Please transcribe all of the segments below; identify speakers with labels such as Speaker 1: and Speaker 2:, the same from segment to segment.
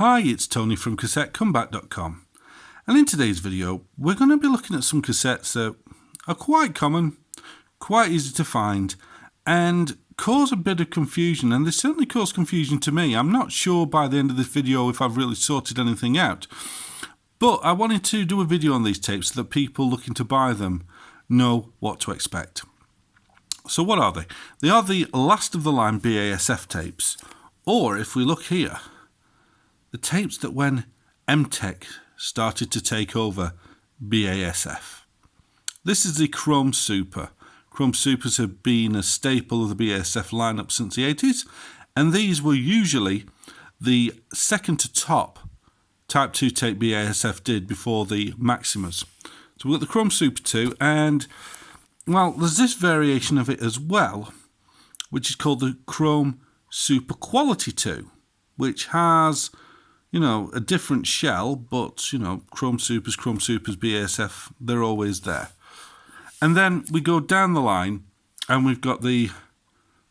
Speaker 1: Hi, it's Tony from CassetteComeback.com, and in today's video we're going to be looking at some cassettes that are quite common, quite easy to find, and cause a bit of confusion, and they certainly cause confusion to me. I'm not sure by the end of this video if I've really sorted anything out, but I wanted to do a video on these tapes so that people looking to buy them know what to expect. So what are they? They are the last of the line BASF tapes, or if we look here, the tapes that when EMTEC started to take over BASF. This is the Chrome Super. Chrome Supers have been a staple of the BASF lineup since the 80s, and these were usually the second to top Type 2 tape BASF did before the Maximas. So we've got the Chrome Super 2, and well, there's this variation of it as well, which is called the Chrome Super Quality 2, which has, you know, a different shell, but, you know, Chrome Supers, BASF, they're always there. And then we go down the line and we've got the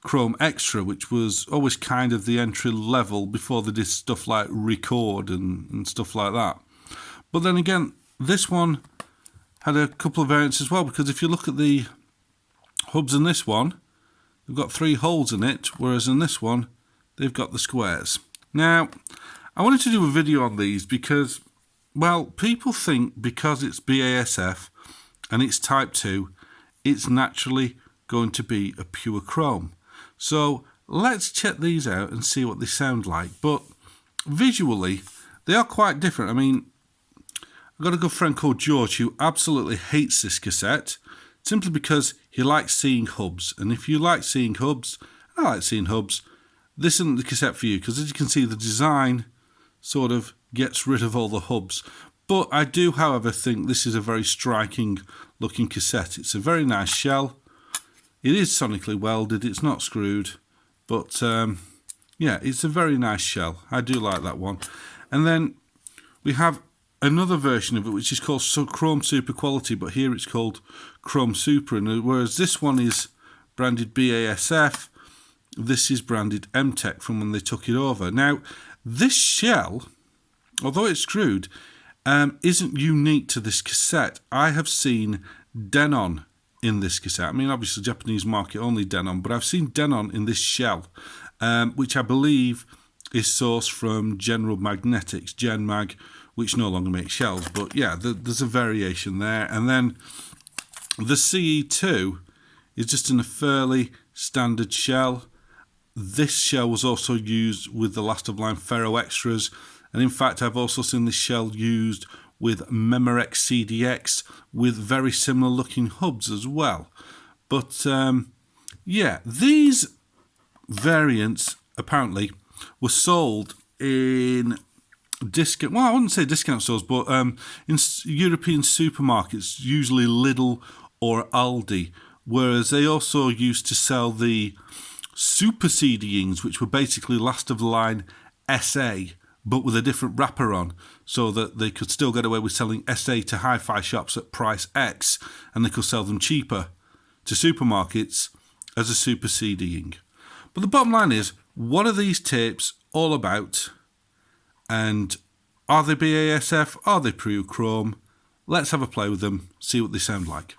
Speaker 1: Chrome Extra, which was always kind of the entry level before they did stuff like Record and stuff like that. But then again, this one had a couple of variants as well, because if you look at the hubs in this one, they've got 3 holes in it, whereas in this one, they've got the squares. Now, I wanted to do a video on these because, well, people think because it's BASF and it's Type 2, it's naturally going to be a pure chrome. So let's check these out and see what they sound like. But visually, they are quite different. I mean, I've got a good friend called George who absolutely hates this cassette simply because he likes seeing hubs. And if you like seeing hubs, I like seeing hubs, this isn't the cassette for you, because as you can see, the design sort of gets rid of all the hubs. But I do, however, think this is a very striking looking cassette. It's a very nice shell. It is sonically welded, it's not screwed, but yeah, it's a very nice shell. I do like that one. And then we have another version of it which is called Chrome Super Quality, but here it's called Chrome Super, and whereas this one is branded BASF, this is branded EMTEC from when they took it over. Now, this shell, although it's screwed, isn't unique to this cassette. I have seen Denon in this cassette. I mean, obviously Japanese market only Denon, but I've seen Denon in this shell, which I believe is sourced from General Magnetics, GenMag, which no longer makes shells. But yeah, there's a variation there. And then the CE2 is just in a fairly standard shell. This shell was also used with the last of line Ferro Extras, and in fact I've also seen this shell used with Memorex CDX with very similar looking hubs as well. But yeah, these variants apparently were sold in discount, well, I wouldn't say discount stores, but in European supermarkets, usually Lidl or Aldi, whereas they also used to sell the Super CDings, which were basically last of the line SA, but with a different wrapper on, so that they could still get away with selling SA to hi-fi shops at price X, and they could sell them cheaper to supermarkets as a Super CDing. But the bottom line is, what are these tapes all about? And are they BASF? Are they pure chrome? Let's have a play with them, see what they sound like.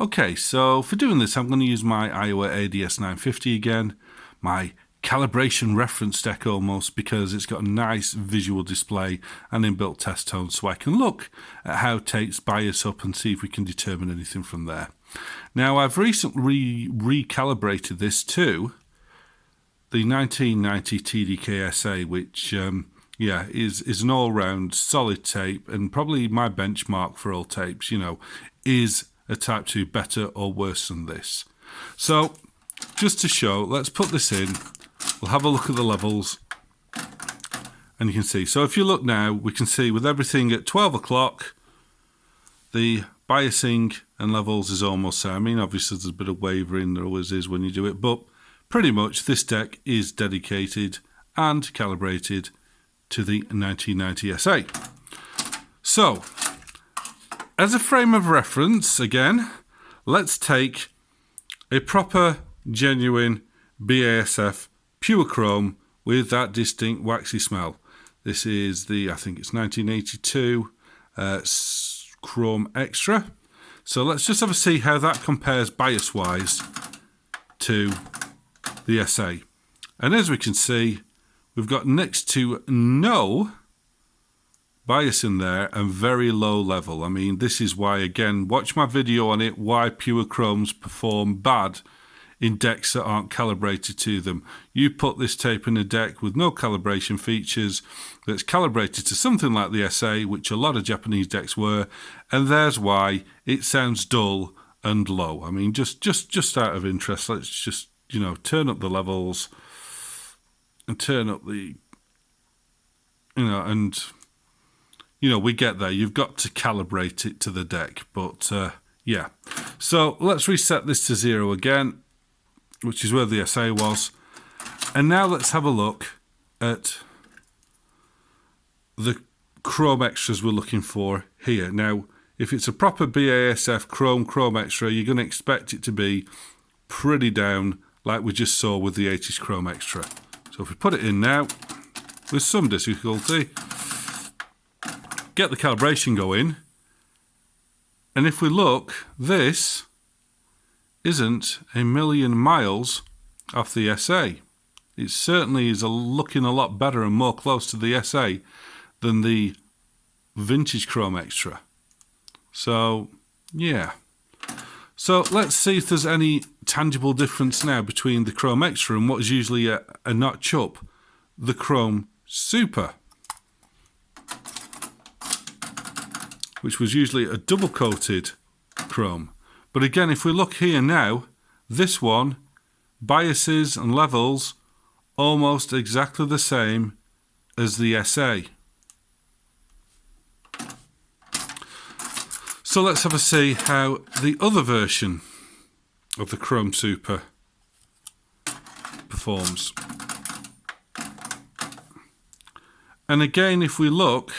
Speaker 1: Okay, so for doing this, I'm going to use my Aiwa ADS 950 again, my calibration reference deck almost, because it's got a nice visual display and inbuilt test tone, so I can look at how tapes bias up and see if we can determine anything from there. Now, I've recently recalibrated this to the 1990 TDK-SA, which yeah, is an all-round solid tape, and probably my benchmark for all tapes, you know, is a Type 2 better or worse than this? So, just to show, let's put this in, we'll have a look at the levels, and you can see. So if you look now, we can see with everything at 12 o'clock, the biasing and levels is almost there. I mean, obviously there's a bit of wavering, there always is when you do it, but pretty much this deck is dedicated and calibrated to the 1990 SA. So, as a frame of reference, again, let's take a proper, genuine BASF pure chrome with that distinct waxy smell. This is the, I think it's 1982 Chrome Extra. So let's just have a see how that compares bias-wise to the SA. And as we can see, we've got next to no bias in there and very low level. I mean, this is why, again, watch my video on it, why pure chromes perform bad in decks that aren't calibrated to them. You put this tape in a deck with no calibration features that's calibrated to something like the SA, which a lot of Japanese decks were, and there's why it sounds dull and low. I mean, just out of interest, let's just, you know, turn up the levels and turn up the, you know, and, you know, we get there. You've got to calibrate it to the deck, but yeah. So let's reset this to 0 again, which is where the SA was. And now let's have a look at the Chrome Extras we're looking for here. Now, if it's a proper BASF Chrome Extra, you're going to expect it to be pretty down like we just saw with the 80s Chrome Extra. So if we put it in now, with some difficulty, get the calibration going, and if we look, this isn't a million miles off the SA. It certainly is looking a lot better and more close to the SA than the vintage Chrome Extra. So, yeah. So let's see if there's any tangible difference now between the Chrome Extra and what is usually a notch up, the Chrome Super, which was usually a double-coated chrome. But again, if we look here now, this one, biases and levels, almost exactly the same as the SA. So let's have a see how the other version of the Chrome Super performs. And again, if we look,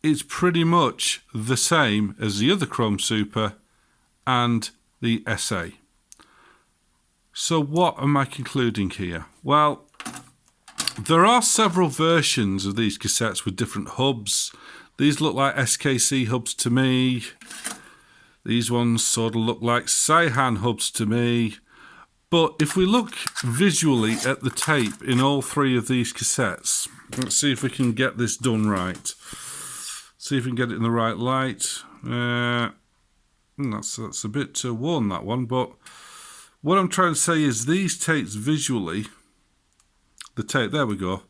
Speaker 1: it's pretty much the same as the other Chrome Super and the SA. So what am I concluding here? Well, there are several versions of these cassettes with different hubs. These look like SKC hubs to me. These ones sort of look like Saihan hubs to me. But if we look visually at the tape in all three of these cassettes, let's see if we can get this done right. See if we can get it in the right light. That's a bit worn, that one. But what I'm trying to say is these tapes visually, the tape, there we go.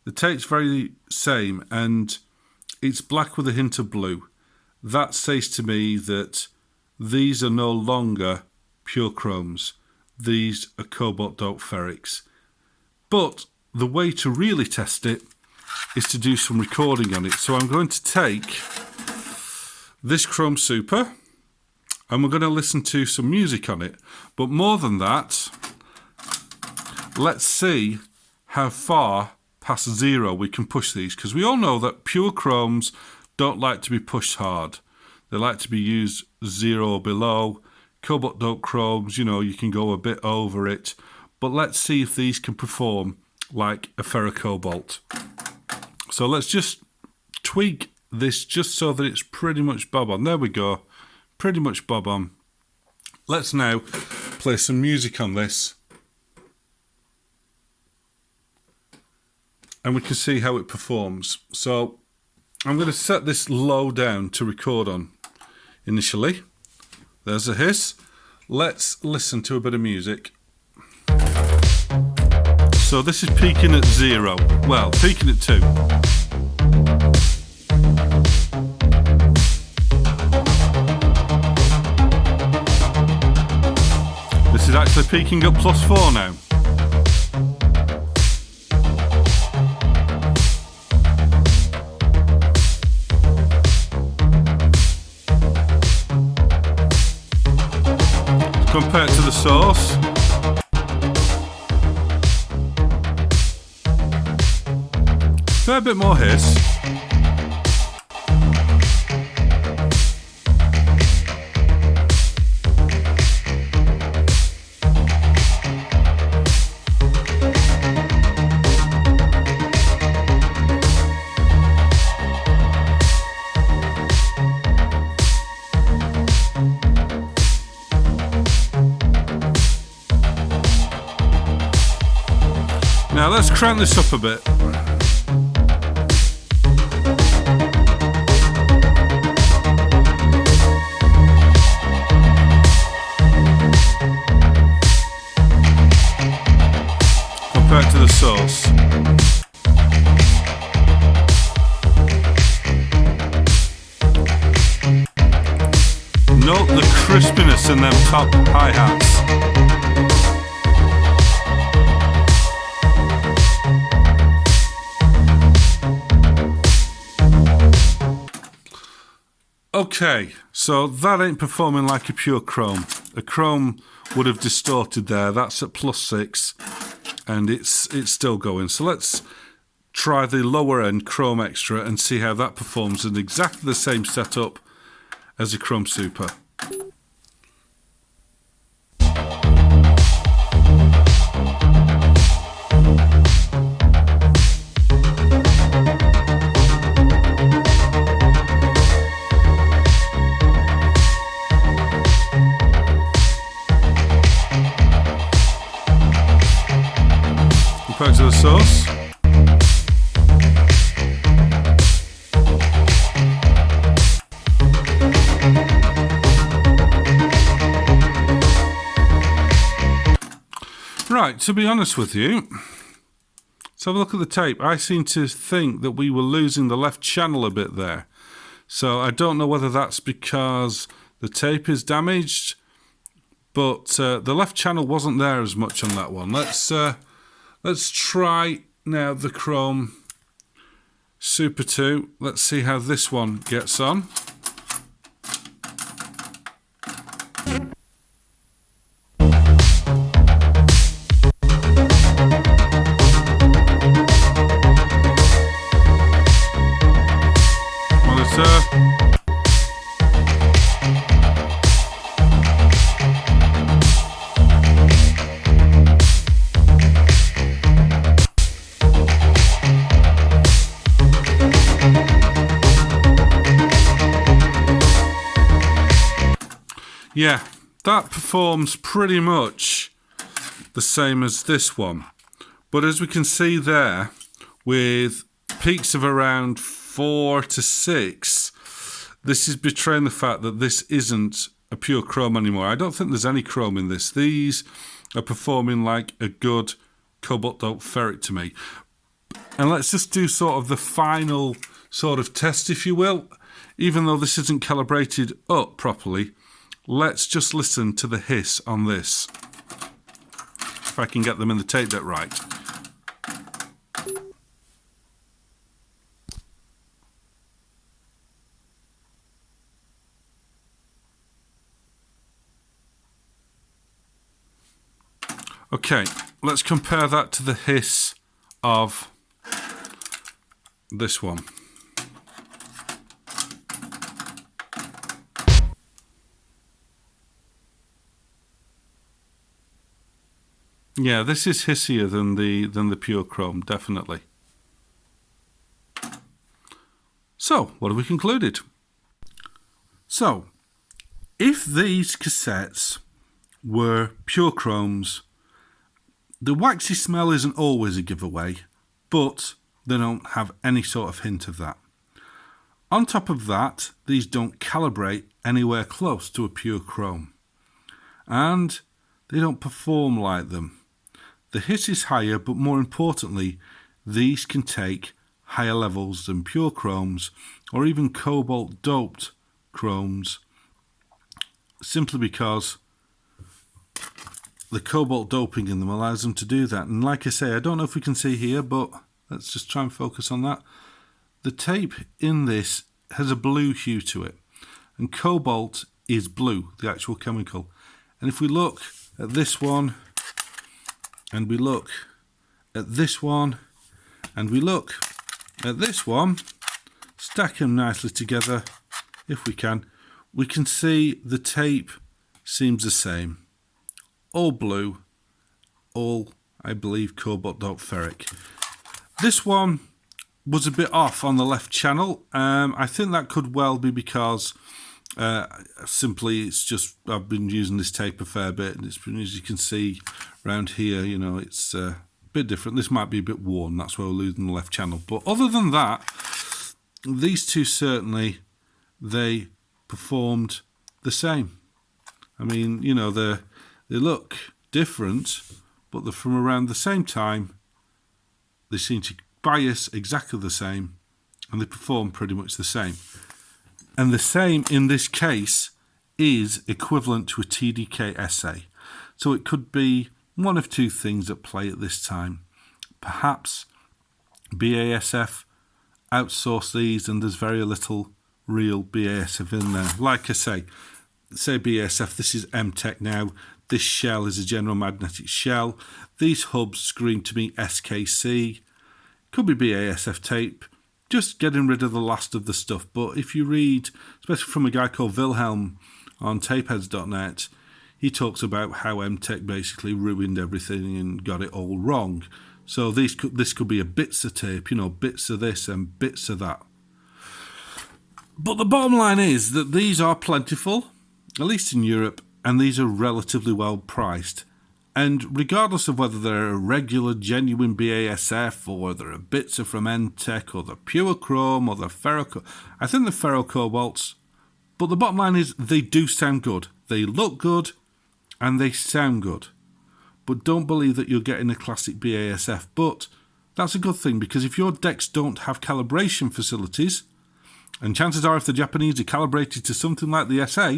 Speaker 1: The tape's very same, and it's black with a hint of blue. That says to me that these are no longer pure chromes. These are cobalt doped ferrics. But the way to really test it is to do some recording on it. So I'm going to take this Chrome Super and we're going to listen to some music on it. But more than that, let's see how far past 0 we can push these, because we all know that pure chromes don't like to be pushed hard. They like to be used 0 or below. Cobalt doped chromes, you know, you can go a bit over it. But let's see if these can perform like a ferrocobalt. So let's just tweak this just so that it's pretty much bob on. There we go. Pretty much bob on. Let's now play some music on this. And we can see how it performs. So I'm going to set this low down to record on initially. There's a hiss. Let's listen to a bit of music. So this is peaking at 0. Well, peaking at 2. This is actually peaking at +4 now. Compared to the source, fair bit more hiss. Now let's crank this up a bit. Compared to the source. Note the crispiness in them top hi-hats. Okay, so that ain't performing like a pure chrome. A chrome would have distorted there. That's at +6 and it's still going. So let's try the lower end Chrome Extra and see how that performs in exactly the same setup as a Chrome Super. Compared to the source. Right, to be honest with you, let's have a look at the tape. I seem to think that we were losing the left channel a bit there. So I don't know whether that's because the tape is damaged, but the left channel wasn't there as much on that one. Let's try now the Chrome Super 2. Let's see how this one gets on. Yeah, that performs pretty much the same as this one. But as we can see there, with peaks of around 4 to 6, this is betraying the fact that this isn't a pure chrome anymore. I don't think there's any chrome in this. These are performing like a good cobalt doped ferric to me. And let's just do sort of the final sort of test, if you will. Even though this isn't calibrated up properly, let's just listen to the hiss on this. If I can get them in the tape deck right. Okay, let's compare that to the hiss of this one. Yeah, this is hissier than the pure chrome, definitely. So, what have we concluded? So, if these cassettes were pure chromes, the waxy smell isn't always a giveaway, but they don't have any sort of hint of that. On top of that, these don't calibrate anywhere close to a pure chrome, and they don't perform like them. The hiss is higher, but more importantly, these can take higher levels than pure chromes or even cobalt doped chromes, simply because the cobalt doping in them allows them to do that. And like I say, I don't know if we can see here, but let's just try and focus on that. The tape in this has a blue hue to it, and cobalt is blue, the actual chemical. And if we look at this one, and we look at this one, and we look at this one, stack them nicely together if we can see the tape seems the same. All blue, all, I believe, cobalt doped ferric. This one was a bit off on the left channel. I think that could well be because simply it's just I've been using this tape a fair bit, and it's been, as you can see around here, you know, it's a bit different. This might be a bit worn, that's why we're losing the left channel. But other than that, these two certainly, they performed the same. I mean, you know, they look different, but they're from around the same time. They seem to bias exactly the same, and they perform pretty much the same. And the same in this case is equivalent to a TDK essay. So it could be one of two things at play at this time. Perhaps BASF outsource these and there's very little real BASF in there. Like I say BASF, this is EMTEC now. This shell is a general magnetic shell. These hubs scream to me SKC. Could be BASF tape. Just getting rid of the last of the stuff. But if you read, especially from a guy called Wilhelm on tapeheads.net, he talks about how EMTEC basically ruined everything and got it all wrong. So this could be a bits of tape, you know, bits of this and bits of that. But the bottom line is that these are plentiful, at least in Europe, and these are relatively well priced. And regardless of whether they're a regular, genuine BASF, or they're bits from EMTEC, or the pure chrome, or the ferro, I think the ferrocobalts. But the bottom line is they do sound good. They look good, and they sound good. But don't believe that you're getting a classic BASF. But that's a good thing, because if your decks don't have calibration facilities, and chances are if the Japanese are calibrated to something like the SA,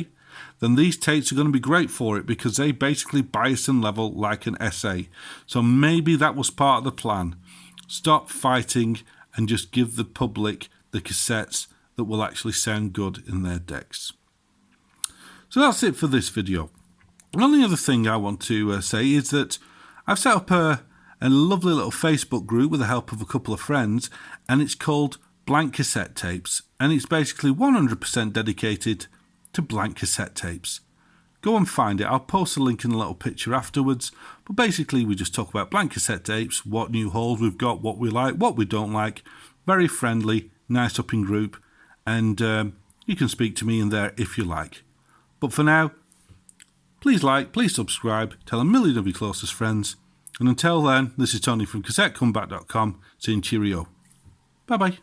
Speaker 1: then these tapes are going to be great for it, because they basically bias and level like an SA. So maybe that was part of the plan. Stop fighting and just give the public the cassettes that will actually sound good in their decks. So that's it for this video. The only other thing I want to say is that I've set up a lovely little Facebook group with the help of a couple of friends, and it's called Blank Cassette Tapes, and it's basically 100% dedicated to blank cassette tapes. Go and find it. I'll post a link in a little picture afterwards, but basically we just talk about blank cassette tapes, what new holes we've got, what we like, what we don't like. Very friendly, nice upping group, and you can speak to me in there if you like. But for now, please like, please subscribe, tell a million of your closest friends, and until then, this is Tony from CassetteComeback.com saying cheerio. Bye bye.